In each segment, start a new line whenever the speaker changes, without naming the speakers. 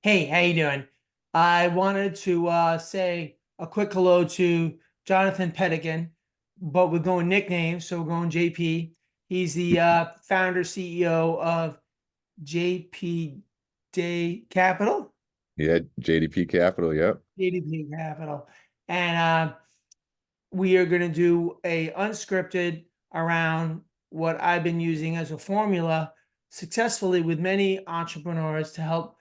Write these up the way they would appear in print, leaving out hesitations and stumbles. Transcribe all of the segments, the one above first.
Hey, how you doing? I wanted to say a quick hello to Jonathan Pettigan, but we're going nicknames, so we're going JP. He's the founder CEO of JP Day Capital,
Yeah, JDP Capital. Yep.
JDP Capital, and we are going to do a unscripted around what I've been using as a formula successfully with many entrepreneurs to help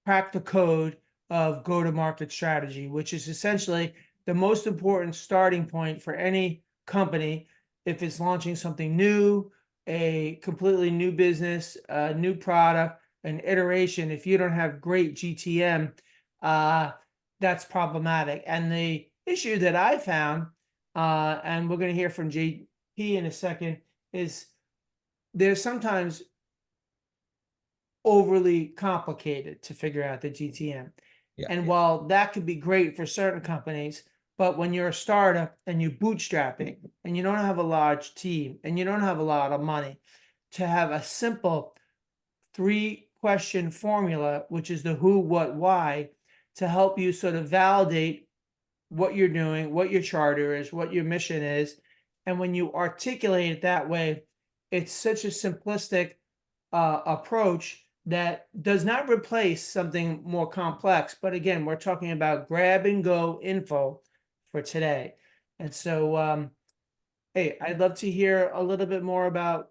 crack the code of go-to-market strategy, which is essentially the most important starting point for any company if it's launching something new, a completely new business, a new product, an iteration. If you don't have great GTM, uh, that's problematic. And the issue that I found, and we're going to hear from JP in a second, is there's sometimes overly complicated to figure out the GTM.
Yeah.
And while that could be great for certain companies, but when you're a startup and you're bootstrapping and you don't have a large team and you don't have a lot of money, to have a simple 3 question formula, which is the who, what, why, to help you sort of validate what you're doing, what your charter is, what your mission is. And when you articulate it that way, it's such a simplistic approach that does not replace something more complex. But again, we're talking about grab and go info for today. And so, hey, I'd love to hear a little bit more about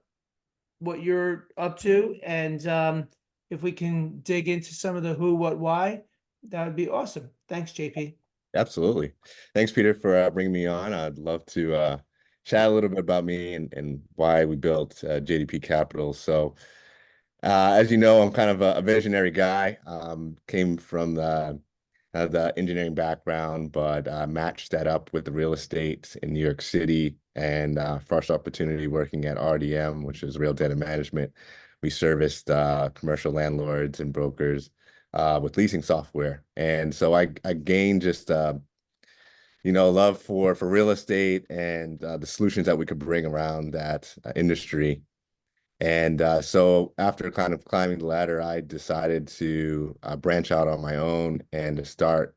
what you're up to. And if we can dig into some of the who, what, why, that would be awesome. Thanks, JP.
Absolutely. Thanks, Peter, for bringing me on. I'd love to chat a little bit about me and why we built JDP Capital. So, as you know, I'm kind of a visionary guy. Came from the engineering background, but matched that up with the real estate in New York City and first opportunity working at RDM, which is Real Data Management. We serviced commercial landlords and brokers with leasing software. And so I gained just love for real estate and the solutions that we could bring around that industry. And so after kind of climbing the ladder, I decided to branch out on my own and to start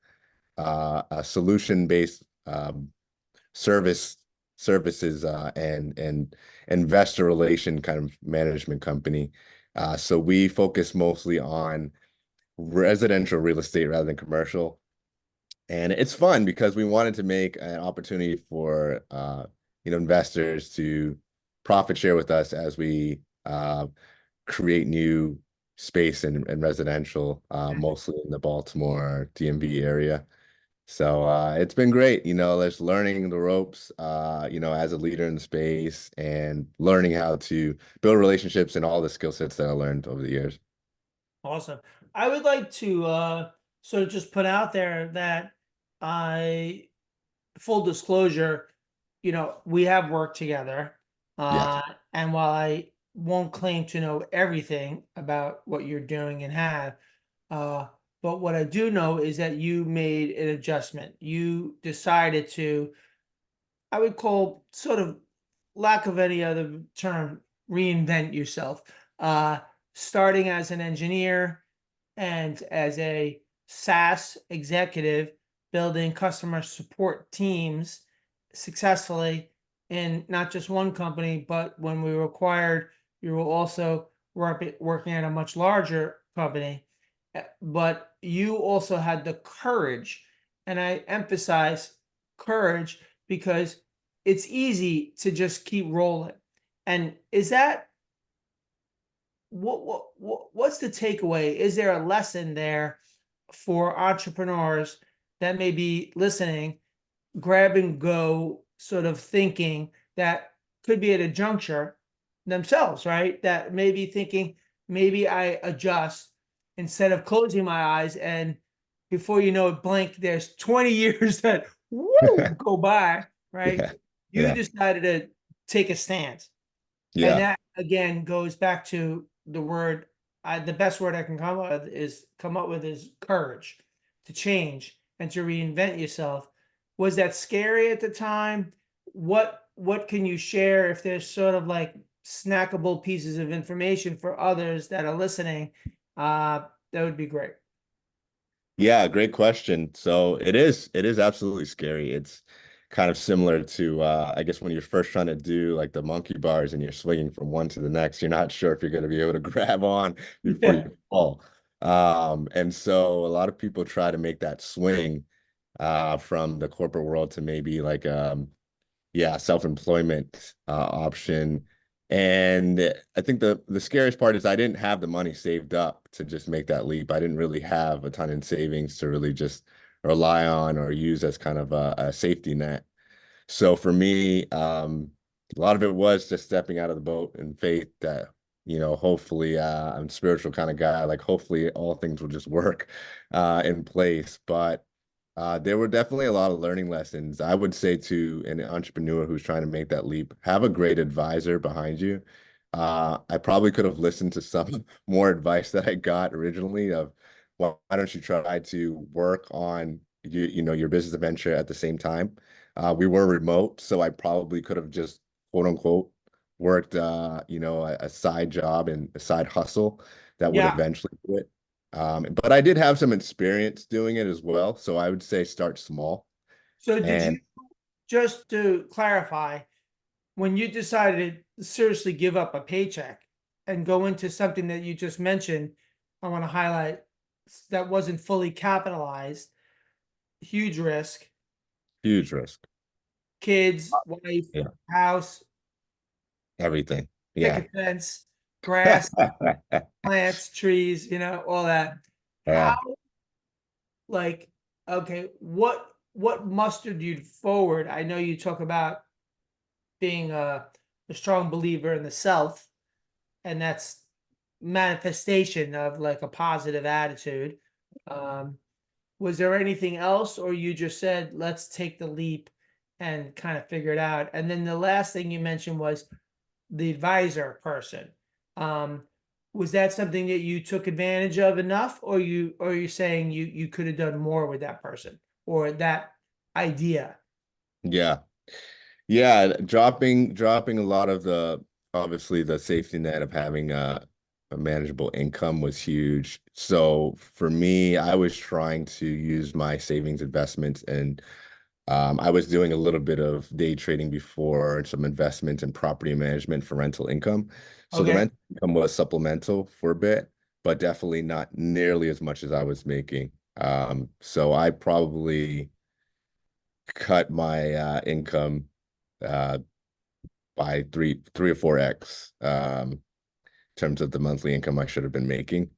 a solution-based service services and investor relation kind of management company. So we focus mostly on residential real estate rather than commercial. And it's fun because we wanted to make an opportunity for investors to profit share with us as we create new space and residential, mostly in the Baltimore DMV area. So it's been great, there's learning the ropes, as a leader in the space and learning how to build relationships and all the skill sets that I learned over the years.
Awesome. I would like to sort of just put out there that I, full disclosure, we have worked together.
Yeah.
And while I won't claim to know everything about what you're doing and have, uh, but what I do know is that you made an adjustment. You decided to, I would call, sort of, lack of any other term, reinvent yourself. Uh, Starting as an engineer and as a SaaS executive, building customer support teams successfully in not just one company, but when we were acquired, you were also working at a much larger company. But you also had the courage, and I emphasize courage because it's easy to just keep rolling. And is that what's the takeaway? Is there a lesson there for entrepreneurs that may be listening, grab and go sort of thinking that could be at a juncture themselves, right? That may be thinking, maybe I adjust instead of closing my eyes and before you know it, blank, there's 20 years that go by, right?
Yeah.
You
Yeah.
decided to take a stance. And
Yeah.
that again goes back to the word, the best word I can come up with is courage to change and to reinvent yourself. Was that scary at the time? What can you share if there's sort of like snackable pieces of information for others that are listening? That would be great.
Yeah, great question. So it is absolutely scary. It's kind of similar to I guess when you're first trying to do like the monkey bars and you're swinging from one to the next, you're not sure if you're going to be able to grab on before
Yeah.
you fall. And so a lot of people try to make that swing from the corporate world to maybe like yeah, self-employment option. And I think the scariest part is I didn't have the money saved up to just make that leap. I didn't really have a ton in savings to really just rely on or use as kind of a safety net. So for me, a lot of it was just stepping out of the boat in faith that, hopefully, I'm a spiritual kind of guy. Like hopefully all things will just work in place. But there were definitely a lot of learning lessons. I would say to an entrepreneur who's trying to make that leap, have a great advisor behind you. I probably could have listened to some more advice that I got originally of, well, why don't you try to work on your business venture at the same time? We were remote, so I probably could have just quote unquote worked a side job and a side hustle that would
Yeah.
eventually do it. But I did have some experience doing it as well, so I would say start small.
So did
And
you, just to clarify, when you decided to seriously give up a paycheck and go into something that you just mentioned, I want to highlight that wasn't fully capitalized, huge risk,
huge risk.
kids, wife,
Yeah,
house,
everything. Yeah.
picket fence, grass, plants, trees, all that. How,
Yeah.
like, okay, what mustered you forward? I know you talk about being a strong believer in the self, and that's manifestation of like a positive attitude. Um, was there anything else, or you just said, let's take the leap and kind of figure it out? And then the last thing you mentioned was the advisor person. Um, was that something that you took advantage of enough, or you saying you could have done more with that person or that idea?
Yeah. Yeah, dropping a lot of the obviously the safety net of having a manageable income was huge. So for me, I was trying to use my savings investments and I was doing a little bit of day trading before and some investment in property management for rental income. So the
Okay.
rental income was supplemental for a bit, but definitely not nearly as much as I was making. So I probably cut my income uh, by three or four X in terms of the monthly income I should have been making.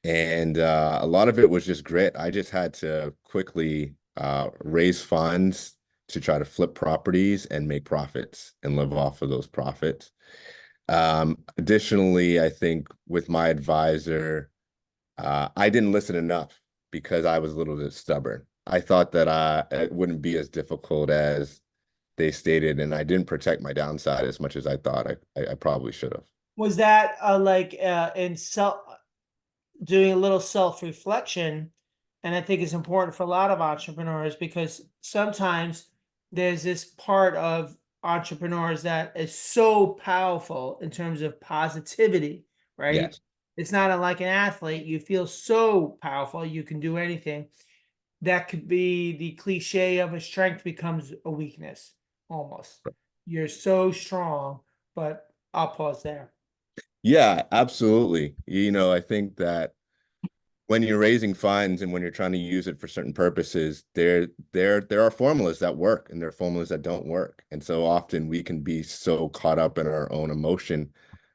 And a lot of it was just grit. I just had to quickly raise funds to try to flip properties and make profits and live off of those profits. Additionally, I think with my advisor, I didn't listen enough because I was a little bit stubborn. I thought that it wouldn't be as difficult as they stated, and I didn't protect my downside as much as I thought I probably should have.
Was that like in self doing a little self reflection? And I think it's important for a lot of entrepreneurs because sometimes there's this part of entrepreneurs that is so powerful in terms of positivity, right?
Yes.
It's not like an athlete. You feel so powerful, you can do anything. That could be the cliche of a strength becomes a weakness almost. You're so strong, but I'll pause there.
Yeah, absolutely. I think that when you're raising funds and when you're trying to use it for certain purposes, there are formulas that work and there are formulas that don't work. And so often we can be so caught up in our own emotion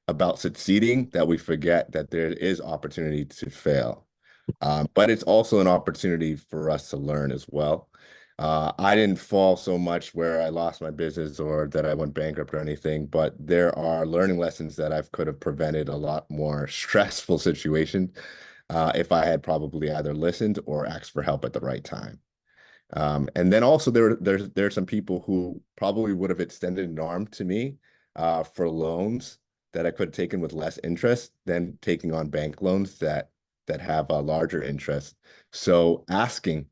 about succeeding that we forget that there is opportunity to fail. But it's also an opportunity for us to learn as well. I didn't fall so much where I lost my business or that I went bankrupt or anything, but there are learning lessons that I could have prevented a lot more stressful situations if I had probably either listened or asked for help at the right time. And then also there's some people who probably would have extended an arm to me for loans that I could have taken with less interest than taking on bank loans that have a larger interest. So asking,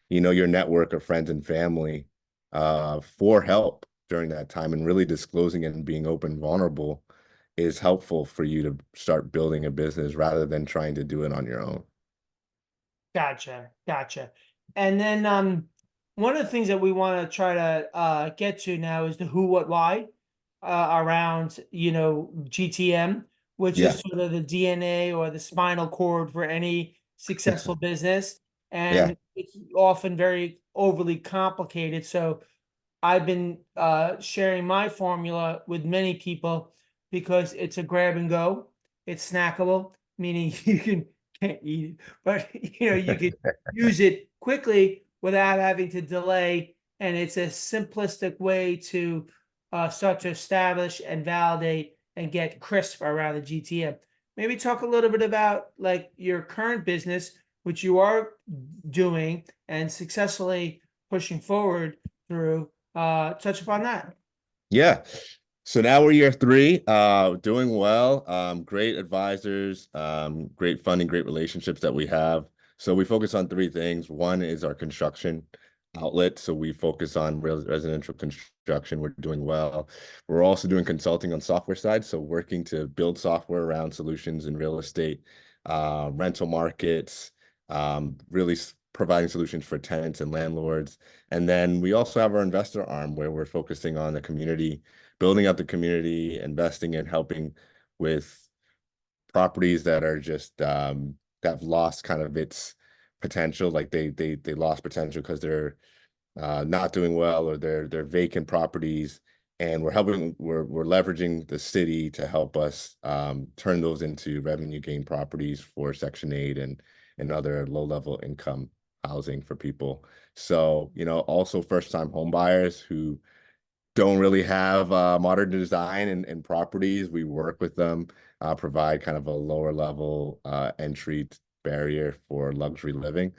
your network of friends and family for help during that time and really disclosing it and being open, and vulnerable is helpful for you to start building a business rather than trying to do it on your own.
Gotcha, gotcha. And then one of the things that we want to try to get to now is the who, what, why around GTM, which
Yeah,
is sort of the DNA or the spinal cord for any successful business,
yeah,
and it's often very overly complicated. So I've been sharing my formula with many people because it's a grab and go. It's snackable, meaning you can't eat it, but you can use it quickly without having to delay. And it's a simplistic way to start to establish and validate and get crisp around the GTM. Maybe talk a little bit about like your current business, which you are doing and successfully pushing forward through. Touch upon that.
yeah. So now we're year three, doing well. Great advisors, great funding, great relationships that we have. So we focus on three things. One is our construction outlet. So we focus on residential construction. We're doing well. We're also doing consulting on software side. So working to build software around solutions in real estate, rental markets, really providing solutions for tenants and landlords. And then we also have our investor arm where we're focusing on the community, building up the community, investing and helping with properties that are just that have lost kind of its potential, like they lost potential because they're not doing well or they're vacant properties. And we're leveraging the city to help us turn those into revenue gain properties for Section 8 and other low level income housing for people. So, also first time home buyers who don't really have modern design and properties. We work with them, provide kind of a lower level entry barrier for luxury living.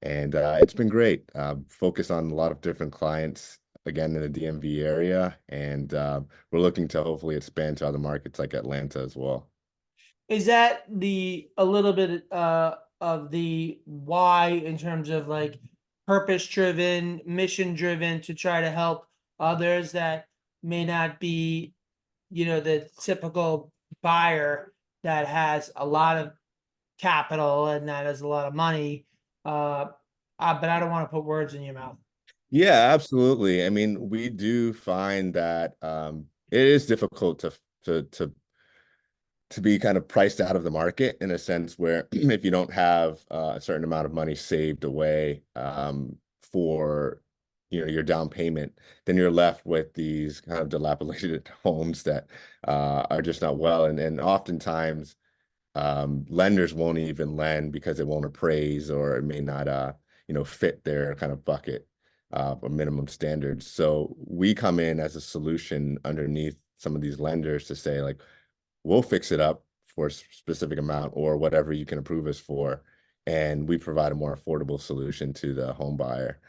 And it's been great. Focus on a lot of different clients, again, in the DMV area. And we're looking to hopefully expand to other markets like Atlanta as well.
Is that the a little bit of the why in terms of like purpose driven, mission driven to try to help others that may not be, the typical buyer that has a lot of capital and that has a lot of money. Uh, but I don't want to put words in your mouth.
Yeah, absolutely. I mean, we do find that it is difficult to to to be kind of priced out of the market in a sense where if you don't have a certain amount of money saved away for your down payment, then you're left with these kind of dilapidated homes that are just not well, and oftentimes lenders won't even lend because it won't appraise or it may not fit their kind of bucket or minimum standards. So we come in as a solution underneath some of these lenders to say like, we'll fix it up for a specific amount or whatever you can approve us for. And we provide a more affordable solution to the home buyer.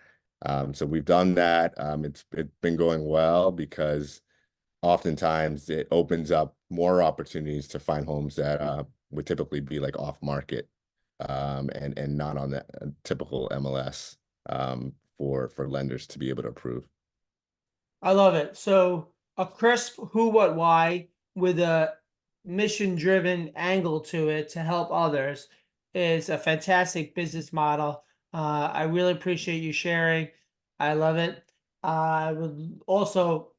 So we've done that. It's been going well because oftentimes it opens up more opportunities to find homes that would typically be like off market and not on the typical MLS for lenders to be able to approve.
I love it. So a crisp who, what, why with a mission driven angle to it to help others is a fantastic business model. I really appreciate you sharing. I love it. I would also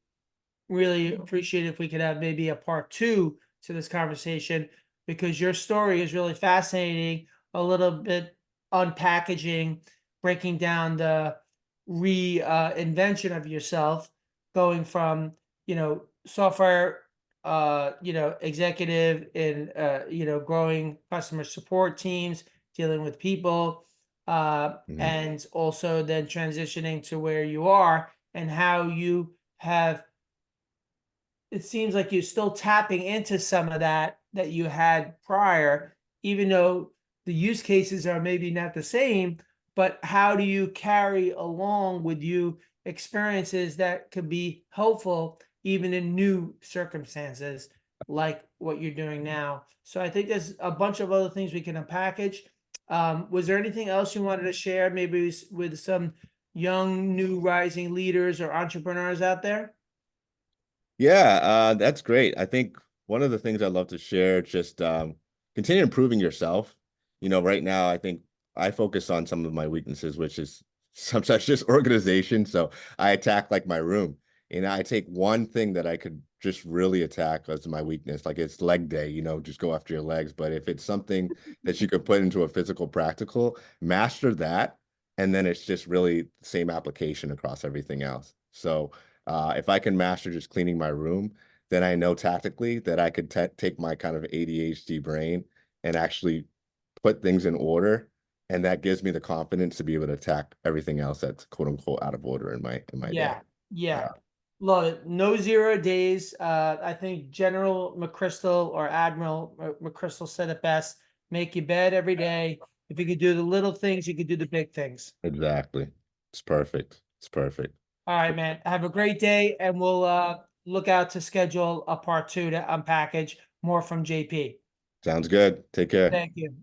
really appreciate if we could have maybe a part two to this conversation because your story is really fascinating. A little bit unpackaging, breaking down the reinvention of yourself, going from software executive in growing customer support teams, dealing with people,
Mhm.
and also then transitioning to where you are and how you have it seems like you're still tapping into some of that you had prior, even though the use cases are maybe not the same. But how do you carry along with you experiences that could be helpful even in new circumstances like what you're doing now? So I think there's a bunch of other things we can unpackage. Was there anything else you wanted to share, maybe with some young, new rising leaders or entrepreneurs out there?
Yeah, that's great. I think one of the things I'd love to share, just continue improving yourself. Right now, I think I focus on some of my weaknesses, which is sometimes just organization. So I attack like my room, and I take one thing that I could just really attack as my weakness. Like it's leg day, just go after your legs. But if it's something that you could put into a physical practical, master that, and then it's just really the same application across everything else. So if I can master just cleaning my room, then I know tactically that I could take my kind of ADHD brain and actually put things in order, and that gives me the confidence to be able to attack everything else that's quote unquote out of order in my day.
Yeah, yeah.
Uh,
Love it. No 0 days. I think General McChrystal or Admiral McChrystal said it best. Make your bed every day. If you could do the little things, you could do the big things.
exactly. It's perfect. It's perfect.
All right, man. Have a great day, and we'll look out to schedule a part 2 to unpackage more from JP.
Sounds good. Take care.
Thank you.